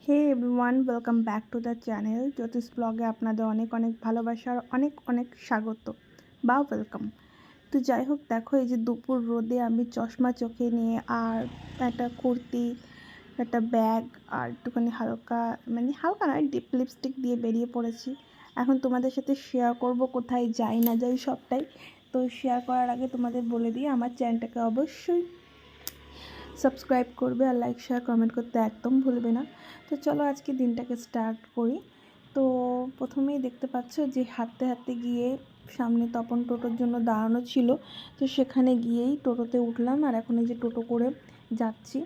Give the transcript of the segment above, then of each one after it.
Hey everyone, welcome back to the channel Jyotish ব্লগে আপনাদের অনেক অনেক ভালোবাসার অনেক অনেক স্বাগত বা ওয়েলকাম। তো যাই হোক, দেখো এই যে দুপুর রোদে আমি চশমা চোখে নিয়ে আর একটা কুর্তি, একটা ব্যাগ আর একটুখানি হালকা হালকা নয় ডিপ লিপস্টিক দিয়ে বেরিয়ে পড়েছি। এখন তোমাদের সাথে শেয়ার করব কোথায় যাই না যাই সবটাই। তো শেয়ার করার আগে তোমাদের বলে দিই, আমার চ্যানেলটাকে অবশ্যই সাবস্ক্রাইব করবে আর লাইক শেয়ার কমেন্ট করতে একদম ভুলবে না। তো চলো আজকে দিনটাকে স্টার্ট করি। তো প্রথমেই দেখতে পাচ্ছ যে হাঁটতে হাঁটতে গিয়ে সামনে তপন টোটোর জন্য দাঁড়ানো ছিল, তো সেখানে গিয়েই টোটোতে উঠলাম আর এখন এই যে টোটো করে যাচ্ছি।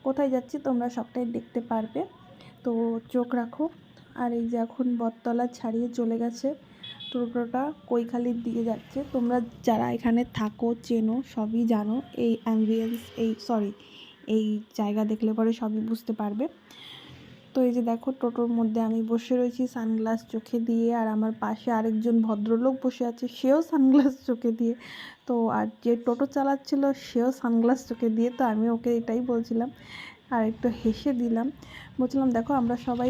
কোথায় যাচ্ছি তোমরা সবটাই দেখতে পারবে, তো চোখ রাখো। আর এই যে এখন বটতলা ছাড়িয়ে চলে গেছে টোটোটা, কৈখালির দিকে যাচ্ছে। তোমরা যারা এখানে থাকো চেনো সবই জানো, এই অ্যাম্বিয়েন্স এই জায়গা দেখলে পরে সবই বুঝতে পারবে। তো এই যে দেখো টোটোর মধ্যে আমি বসে রয়েছি সানগ্লাস চোখে দিয়ে, আর আমার পাশে আরেকজন ভদ্রলোক বসে আছে, সেও সানগ্লাস চোখে দিয়ে। তো আর যে টোটো চালাচ্ছিল সেও সানগ্লাস চোখে দিয়ে। তো আমি ওকে এটাই বলছিলাম আর একটু হেসে দিলাম, বলছিলাম দেখো আমরা সবাই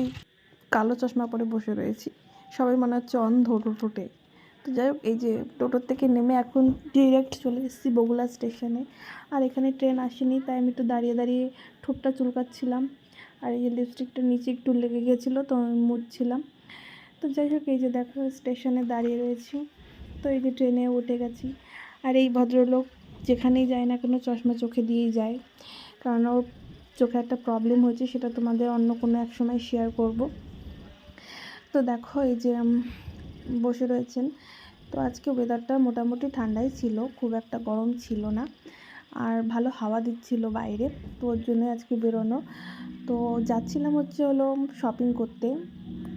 কালো চশমা পরে বসে রয়েছি, সবাই মনে হচ্ছে অন্ধ টোটোতে। তো যাই হোক, এই যে টোটোর থেকে নেমে এখন ডিরেক্ট চলে এসেছি বগুলা স্টেশনে। আর এখানে ট্রেন আসেনি, তাই আমি একটু দাঁড়িয়ে দাঁড়িয়ে ঠোঁটটা চুলকাচ্ছিলাম। আর এই যে লিপস্টিকটা নিচে একটু লেগে গেছিলো, তো আমি মুছছিলাম। তো যাই হোক, এই যে দেখো স্টেশনে দাঁড়িয়ে রয়েছি। তো এই যে ট্রেনে উঠে গেছি। আর এই ভদ্রলোক যেখানেই যায় না কেন চশমা চোখে দিয়েই যায়, কারণ ওর চোখে একটা প্রবলেম হয়েছে, সেটা তোমাদের অন্য কোনো এক সময় শেয়ার করব। তো দেখো এই যে বসে রয়েছেন। তো আজকে ওয়েদারটা মোটামুটি ঠান্ডাই ছিল, খুব একটা গরম ছিল না, আর ভালো হাওয়া দিচ্ছিল বাইরে, তো ওর জন্য আজকে বেরোনো। তো যাচ্ছিলাম হচ্ছে হলো শপিং করতে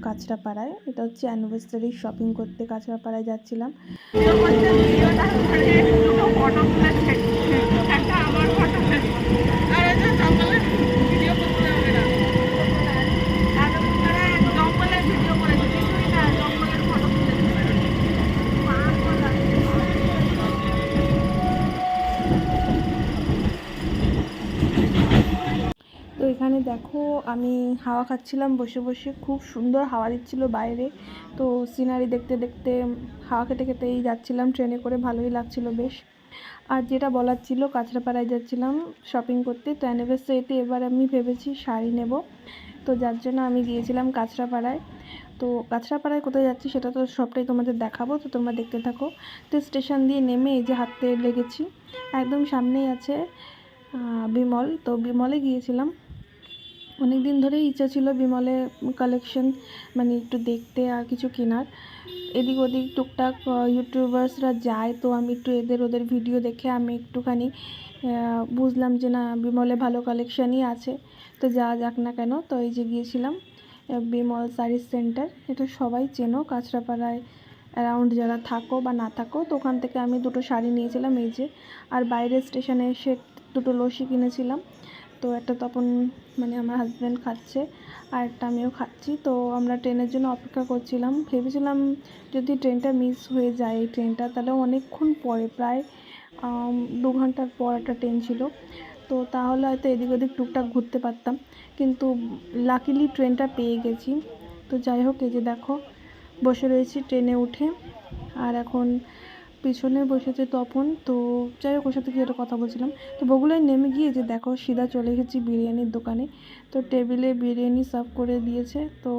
কাঁচরাপাড়ায়, এটা হচ্ছে অ্যানিভার্সারি শপিং করতে কাঁচরাপাড়ায় যাচ্ছিলাম। তো এখানে দেখো আমি হাওয়া খাচ্ছিলাম বসে বসে, খুব সুন্দর হাওয়া দিচ্ছিল বাইরে। তো সিনারি দেখতে দেখতে হাওয়া খেতে খেতেই যাচ্ছিলাম ট্রেনে করে, ভালোই লাগছিল বেশ। আর যেটা বলার ছিল, কাঁচরাপাড়ায় যাচ্ছিলাম শপিং করতে। তো অ্যানিভার্সারিতে এবার আমি ভেবেছি শাড়ি নেব, তো যার জন্য আমি গিয়েছিলাম কাঁচরাপাড়ায়। তো কাঁচরাপাড়ায় কোথায় যাচ্ছি সেটা তো সবটাই তোমাদের দেখাবো, তো তোমরা দেখতে থাকো। তো স্টেশন দিয়ে নেমে এই যে হাঁটতে লেগেছি, একদম সামনেই আছে বিমল। তো বিমলে গিয়েছিলাম, অনেক দিন ধরেই ইচ্ছা ছিল বিমলে কালেকশন একটু দেখতে আর কিছু কেনার। এদিক ওদিক টুকটাক ইউটিউবার্সরা যায়, তো আমি একটু ওদের ভিডিও দেখে আমি একটুখানি বুঝলাম যে না, বিমলে ভালো কালেকশানই আছে, তো যাক না কেন। তো এই যে গিয়েছিলাম বিমল শাড়ির সেন্টার, এটা সবাই চেনো কাঁচরাপাড়ায় অ্যারাউন্ড যারা থাকো বা না থাকো। তো ওখান থেকে আমি দুটো শাড়ি নিয়েছিলাম এই যে। আর বাইরের স্টেশনে এসে দুটো লস্যি কিনেছিলাম। তো একটা তপন আমার হাজব্যান্ড খাচ্ছে, আর একটা আমিও খাচ্ছি। তো আমরা ট্রেনের জন্য অপেক্ষা করছিলাম, ভেবেছিলাম যদি ট্রেনটা মিস হয়ে যায় এই ট্রেনটা, তাহলে অনেকক্ষণ পরে, প্রায় 2 ঘন্টার পর একটা ট্রেন ছিল, তো তাহলে হয়তো এদিক ওদিক টুকটাক ঘুরতে পারতাম, কিন্তু লাকিলি ট্রেনটা পেয়ে গেছি। তো যাই হোক, এই যে দেখো বসে রয়েছি ট্রেনে উঠে, আর এখন পিছনে বসেছে তপন। তো যাই হোক, ওর সাথে কি একটা কথা বলছিলাম। তো বগুলায় নেমে গিয়ে যে দেখো সিধা চলে এসেছি বিরিয়ানির দোকানে। তো টেবিলে বিরিয়ানি সার্ভ করে দিয়েছে। তো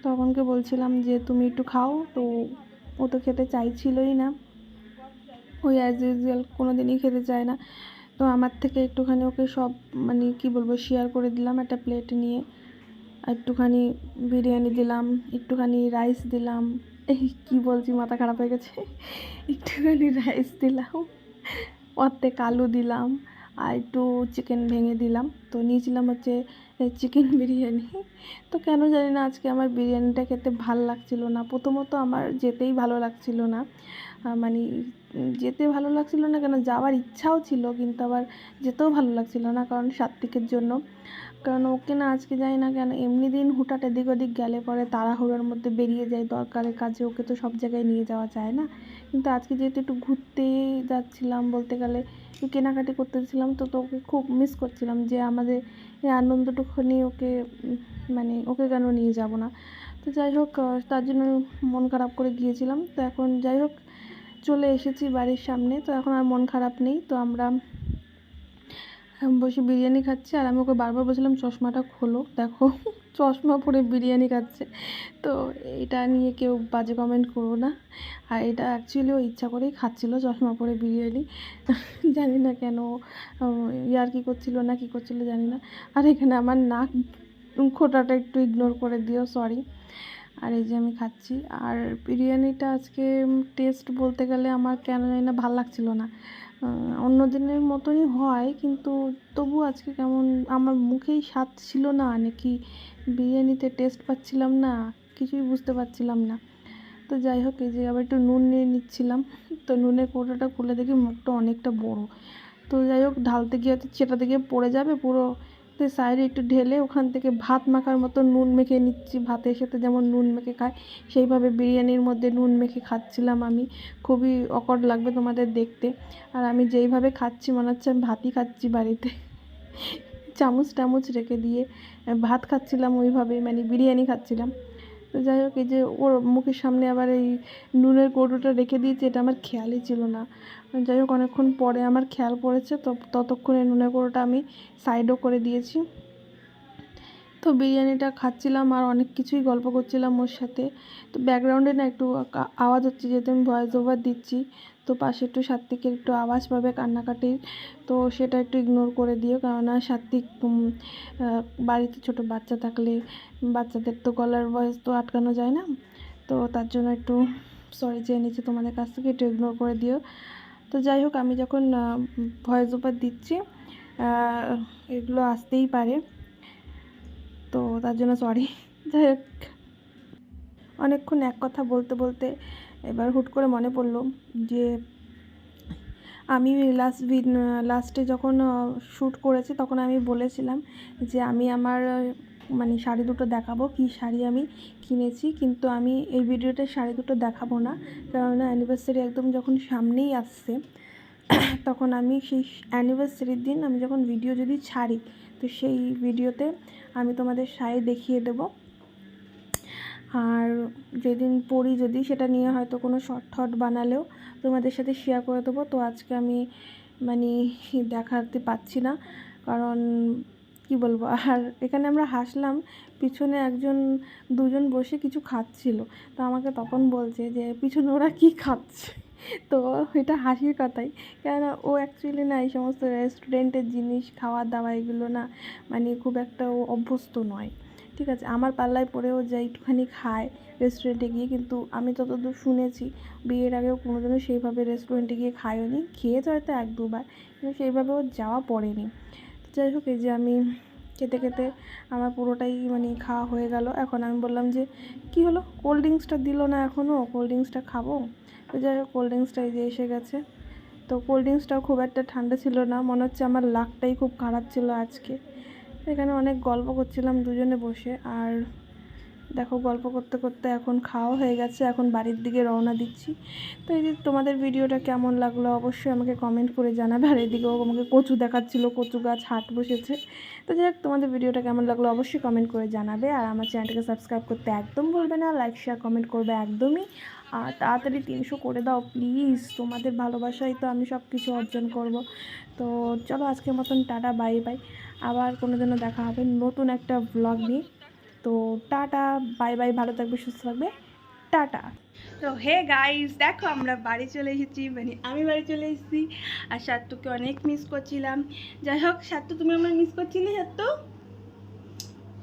তপনকে বলছিলাম যে তুমি একটু খাও, তো ও তো খেতে চাইছিলই না, ওই অ্যাজ ইউজুয়াল কোনো দিনই খেতে চায় না। তো আমার থেকে একটুখানি ওকে সব কি বলবো শেয়ার করে দিলাম, একটা প্লেট নিয়ে একটুখানি বিরিয়ানি দিলাম, একটুখানি রাইস দিলাম, এই কী বলছি মাথা খারাপ হয়ে গেছে, একটুখানি রাইস দিলাম, অর্ধেক আলু দিলাম, আর একটু চিকেন ভেঙে দিলাম। তো নিয়েছিলাম হচ্ছে চিকেন বিরিয়ানি। তো কেন জানি না আজকে আমার বিরিয়ানিটা খেতে ভাল লাগছিল না। প্রথমত আমার যেতেই ভালো লাগছিল না, যেতে ভালো লাগছিল না কেন, যাওয়ার ইচ্ছাও ছিল কিন্তু আবার যেতেও ভালো লাগছিল না, কারণ সাত্বিকের জন্য। কারণ ওকে না আজকে যাই না কেন এমনি দিন হুটহাট এদিক ওদিক গেলে পরে তাড়াহুড়োর মধ্যে বেরিয়ে যায় দরকারের কাজে, ওকে তো সব জায়গায় নিয়ে যাওয়া যায় না। কিন্তু আজকে যেহেতু একটু ঘুরতে যাচ্ছিলাম, বলতে গেলে একটু কেনাকাটি করতেছিলাম, তো ওকে খুব মিস করছিলাম যে আমাদের এই আনন্দটুকুনি ওকে মানে ওকে কেন নিয়ে যাব না। তো যাই হোক তার জন্য মন খারাপ করে গিয়েছিলাম। তো এখন যাই হোক চলে এসেছি বাড়ির সামনে, তো এখন আর মন খারাপ নেই। তো আমরা বসে বিরিয়ানি খাচ্ছি, আর আমি ওকে বারবার বলছিলাম চশমাটা খোলো, দেখো চশমা পরে বিরিয়ানি খাচ্ছে। তো এটা নিয়ে কেউ বাজে কমেন্ট করো না। আর এটা অ্যাকচুয়ালি ও ইচ্ছা করেই খাচ্ছিলো চশমা পরে বিরিয়ানি। জানি না কেন ইয়ার্কি করছিল না কী করছিল জানি না। আর এখানে আমার নাক খোঁটাটা একটু ইগনোর করে দিও, সরি। আর এই যে আমি খাচ্ছি। আর বিরিয়ানিটা আজকে টেস্ট বলতে গেলে আমার কেন জানি না ভাল লাগছিলো না। অন্য দিনের মতনই হয়, কিন্তু তবু আজকে কেমন আমার মুখেই স্বাদ ছিল না, নাকি বিরিয়ানিতে টেস্ট পাচ্ছিলাম না, কিছুই বুঝতে পারছিলাম না। তো যাই হোক এই যে আবার একটু নুন নিয়ে নিচ্ছিলাম। তো নুনের কৌটোটা খুলে দেখি মুখটা অনেকটা বড়। তো যাই হোক ঢালতে গিয়ে হয়তো সেটাতে গিয়ে পড়ে যাবে পুরো। তো সাইডে একটু ঢেলে ওখান থেকে ভাত মাখার মতো নুন মেখে নিচ্ছি, ভাতের সাথে যেমন নুন মেখে খায় সেইভাবে বিরিয়ানির মধ্যে নুন মেখে খাচ্ছিলাম আমি। খুবই অকওয়ার্ড লাগবে তোমাদের দেখতে। আর আমি যেইভাবে খাচ্ছি মনে হচ্ছে আমি ভাতই খাচ্ছি বাড়িতে। চামচ টামচ রেখে দিয়ে ভাত খাচ্ছিলাম ওইভাবেই, মানে বিরিয়ানি খাচ্ছিলাম। তো যাই হোক এই যে ওর মুখের সামনে আবার এই নুনের কৌটোটা রেখে দিয়েছি, এটা আমার খেয়ালই ছিল না। যাই হোক অনেকক্ষণ পরে আমার খেয়াল পড়েছে, তো ততক্ষণে নুনের কৌটোটা আমি সাইডও করে দিয়েছি। তো বিরিয়ানিটা খাচ্ছিলাম আর অনেক কিছুই গল্প করছিলাম ওর সাথে। তো ব্যাকগ্রাউন্ডে না একটু আওয়াজ হচ্ছে, যেহেতু আমি ভয়েস ওভার দিচ্ছি, তো পাশে একটু সাত্বিকের একটু আওয়াজ পাবে কান্নাকাটির। তো সেটা একটু ইগনোর করে দিও, কেননা সাত্বিক বাড়িতে ছোটো বাচ্চা থাকলে বাচ্চাদের তো গলার ভয়েস তো আটকানো যায় না। তো তার জন্য একটু সরি চেয়ে নিচ্ছি তোমাদের কাছ থেকে, একটু ইগনোর করে দিও। তো যাই হোক আমি যখন ভয়েস ওভার দিচ্ছি এগুলো আসতেই পারে, তো তার জন্য সরি। যাই হোক অনেকক্ষণ এক কথা বলতে বলতে এবার হুট করে মনে পড়লো যে আমি লাস্টে যখন শ্যুট করেছি তখন আমি বলেছিলাম যে আমি আমার মানে শাড়ি দুটো দেখাবো, কী শাড়ি আমি কিনেছি। কিন্তু আমি এই ভিডিওতে শাড়ি দুটো দেখাবো না, কেননা অ্যানিভার্সারি একদম যখন সামনেই আসছে, তখন আমি সেই অ্যানিভার্সারির দিন আমি যখন ভিডিও যদি ছাড়ি, তো সেই ভিডিওতে আমি তোমাদের শাড়ি দেখিয়ে দেবো। আর যেদিন পরি যদি সেটা নিয়ে হয়তো কোনো শর্ট থট বানালেও তোমাদের সাথে শেয়ার করে দেবো। তো আজকে আমি মানে দেখাতে পাচ্ছি না, কারণ কি বলবো। আর এখানে আমরা হাসলাম, পিছনে দুজন বসে কিছু খাচ্ছিল। তো আমাকে তখন বলছে যে পিছনে ওরা কী খাচ্ছে। তো এটা হাসির কথাই, কেননা ও অ্যাকচুয়ালি না এই সমস্ত রেস্টুরেন্টের জিনিস খাওয়া দাওয়া এগুলো না মানে খুব একটা ও অভ্যস্ত নয়। ঠিক আছে, আমার পাল্লায় পড়েও যা একটুখানি খায় রেস্টুরেন্টে গিয়ে, কিন্তু আমি যতদূর শুনেছি বিয়ের আগেও কোনোদিনও সেইভাবে রেস্টুরেন্টে গিয়ে খায়ওনি, খেয়েছে হয়তো এক দুবার, কিন্তু সেইভাবে ওর যাওয়া পড়েনি। যাই হোক এই যে আমি খেতে খেতে আমার পুরোটাই মানে খাওয়া হয়ে গেল। এখন আমি বললাম যে কী হলো, কোল্ড ড্রিঙ্কসটা দিল না এখনও, কোল্ড ড্রিঙ্কসটা খাবো। তো যাই হোক কোল্ড ড্রিঙ্কসটা এই যে এসে গেছে। তো কোল্ড ড্রিঙ্কসটাও খুব একটা ঠান্ডা ছিল না, মনে হচ্ছে আমার লাকটাই খুব খারাপ ছিল আজকে। এখানে অনেক গল্প করছিলাম দুজনে বসে, আর দেখো গল্প করতে করতে এখন খাওয়া হয়ে গেছে, এখন বাড়ির দিকে রওনা দিচ্ছি। তো এই যে তোমাদের ভিডিওটা কেমন লাগলো অবশ্যই আমাকে কমেন্ট করে জানাবে। আর এদিকেও আমাকে কচু দেখাচ্ছিলো, কচু গাছ হাট বসেছে। তো যাই হোক তোমাদের ভিডিওটা কেমন লাগলো অবশ্যই কমেন্ট করে জানাবে। আর আমার চ্যানেলটাকে সাবস্ক্রাইব করতে একদম ভুলবে না, লাইক শেয়ার কমেন্ট করবে একদমই। আর তাড়াতাড়ি 300 করে দাও প্লিজ, তোমাদের ভালোবাসাই তো আমি সব কিছু অর্জন করব। তো চলো আজকের মতন টাটা, বাই বাই। আবার কোনো দিনও দেখা হবে নতুন একটা ব্লগ নিয়ে। তো টাটা, বাই বাই, ভালো থাকবে, সুস্থ থাকবে, টাটা। তো হে গাইস, দেখো আমরা বাড়ি চলে এসেছি, মানে আমি বাড়ি চলে এসেছি। আর সাত্তুকে অনেক মিস করছিলাম। যাই হোক সাত্তু, তুমি আমার মিস করছিলে? সাত্তু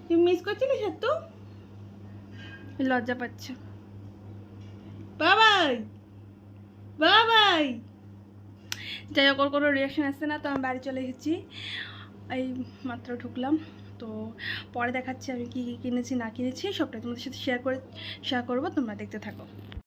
তুমি মিস করছিলে? সাত্তু লজ্জা পাচ্ছ? বাবাই বাবাই। যাই হোক ওর কোনো রিয়াকশান আসছে না, তো আমি বাড়ি চলে এসেছি, এই মাত্র ঢুকলাম। তো পরে দেখাচ্ছি আমি কী কী কিনেছি না কিনেছি, সবটাই তোমাদের সাথে শেয়ার করবো, তোমরা দেখতে থাকো।